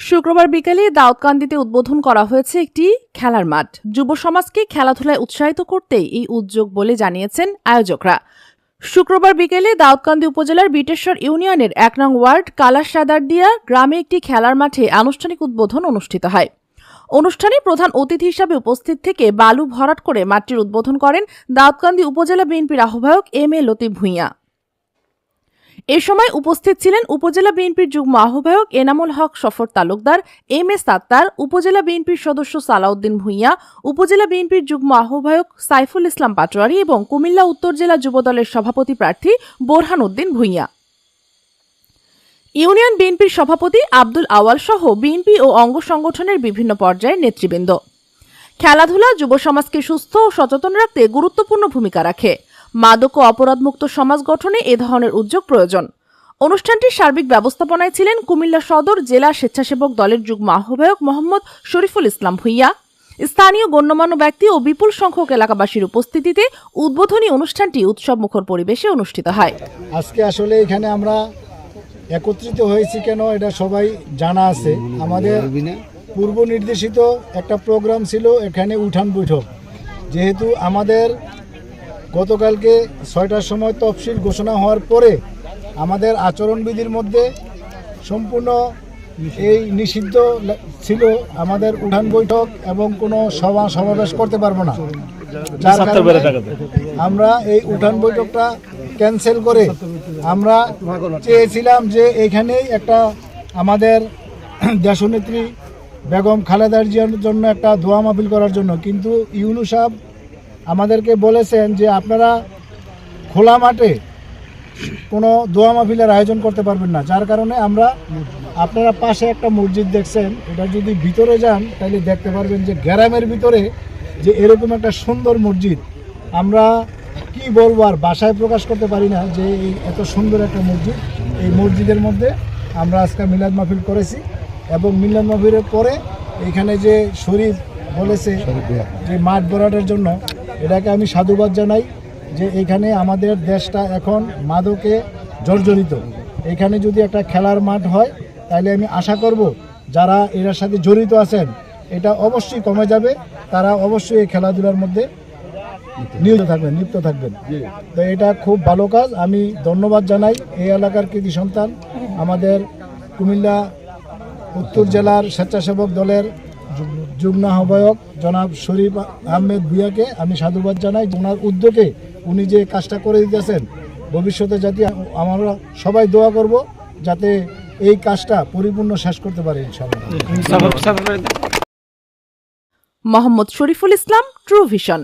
শুক্রবার বিকেলে দাউদকান্দিতে উদ্বোধন করা হয়েছে একটি খেলার মাঠ। যুব সমাজকে খেলাধুলায় উৎসাহিত করতেই এই উদ্যোগ বলে জানিয়েছেন আয়োজকরা। শুক্রবার বিকেলে দাউদকান্দি উপজেলার বিটেশ্বর ইউনিয়নের ১ নং ওয়ার্ড কালাসাদারদিয়া গ্রামে একটি খেলার মাঠে আনুষ্ঠানিক উদ্বোধন অনুষ্ঠিত হয়। অনুষ্ঠানে প্রধান অতিথি হিসাবে উপস্থিত থেকে বালু ভরাট করে মাঠটির উদ্বোধন করেন দাউদকান্দি উপজেলা বিএনপির আহ্বায়ক এম এ লতিফ ভূঁইয়া। এ সময় উপস্থিত ছিলেন উপজেলা বিএনপির যুগ্ম আহ্বায়ক এনামুল হক সফর তালুকদার, এম এ সাত্তার, উপজেলা বিএনপির সদস্য সালাউদ্দিন ভূঁইয়া, উপজেলা বিএনপির যুগ্ম আহ্বায়ক সাইফুল ইসলাম পাটোয়ারি এবং কুমিল্লা উত্তর জেলা যুবদলের সভাপতি প্রার্থী বোরহান উদ্দিন ভূঁইয়া। ইউনিয়ন বিএনপির সভাপতি আব্দুল আওয়াল সহ বিএনপি ও অঙ্গ সংগঠনের বিভিন্ন পর্যায়ের নেতৃবৃন্দ। খেলাধুলা যুব সমাজকে সুস্থ ও সচেতন রাখতে গুরুত্বপূর্ণ ভূমিকা রাখে। মাদক ও অপরাধমুক্ত সমাজ গঠনে এ ধরনের উদ্যোগ প্রয়োজন। অনুষ্ঠানটির সার্বিক ব্যবস্থাপনায় ছিলেন কুমিল্লা সদর জেলা স্বেচ্ছাসেবক দলের যুগ্ম আহ্বায়ক মোহাম্মদ শরীফুল ইসলাম ভূঁইয়া। স্থানীয় গণ্যমান্য ব্যক্তি ও বিপুল সংখ্যক এলাকাবাসীর উপস্থিতিতে উদ্বোধনী অনুষ্ঠানটি উৎসবমুখর পরিবেশে অনুষ্ঠিত হয়। আজকে আসলে এখানে আমরা একত্রিত হয়েছি কেন এটা সবাই জানা আছে। আমাদের পূর্ব নির্দেশিত একটা প্রোগ্রাম ছিল এখানে উঠান বৈঠক। যেহেতু আমাদের গতকালকে ৬টার সময় তফসিল ঘোষণা হওয়ার পরে আমাদের আচরণবিধির মধ্যে সম্পূর্ণ এই নিষিদ্ধ ছিল আমাদের উঠান বৈঠক এবং কোনো সমাবেশ করতে পারবো না। যার কারণে আমরা এই উঠান বৈঠকটা ক্যান্সেল করে আমরা চেয়েছিলাম যে এখানেই একটা আমাদের দেশনেত্রী বেগম খালেদা জিয়ার জন্য একটা দোয়া মাহফিল করার জন্য, কিন্তু ইউনূস সাহেব আমাদেরকে বলেছেন যে আপনারা খোলা মাঠে কোনো দোয়া মাহফিলের আয়োজন করতে পারবেন না। যার কারণে আমরা আপনারা পাশে একটা মসজিদ দেখছেন, এটা যদি ভিতরে যান তাহলে দেখতে পারবেন যে গ্রামের ভিতরে যে এরকম একটা সুন্দর মসজিদ, আমরা কি বলবো আর ভাষায় প্রকাশ করতে পারি না যে এই এত সুন্দর একটা মসজিদ। এই মসজিদের মধ্যে আমরা আজকে মিলাদ মাহফিল করেছি এবং মিলাদ মাহফিলের পরে এখানে যে শরীফ বলেছে যে মাঠ ভরাটের জন্য, এটাকে আমি সাধুবাদ জানাই যে এখানে আমাদের দেশটা এখন মাদকে জর্জরিত। এখানে যদি একটা খেলার মাঠ হয় তাহলে আমি আশা করব যারা এর সাথে জড়িত আছেন এটা অবশ্যই কমে যাবে, তারা অবশ্যই এই খেলাধুলার মধ্যে লিপ্ত থাকবেন। তো এটা খুব ভালো কাজ, আমি ধন্যবাদ জানাই এই এলাকার কৃতি সন্তান আমাদের কুমিল্লা উত্তর জেলার স্বেচ্ছাসেবক দলের যুগ্ম আহ্বায়ক জনাব শরীফ আহমেদ ভূঁইয়াকে আমি সাধুবাদ জানাই। ওনার উদ্যোগে উনি যে কাজটা করে দিতেছেন, ভবিষ্যতে যাতে আমরা সবাই দোয়া করব যাতে এই কাজটা পরিপূর্ণ শেষ করতে পারে ইনশাআল্লাহ। Mohammad Shariful Islam, true vision.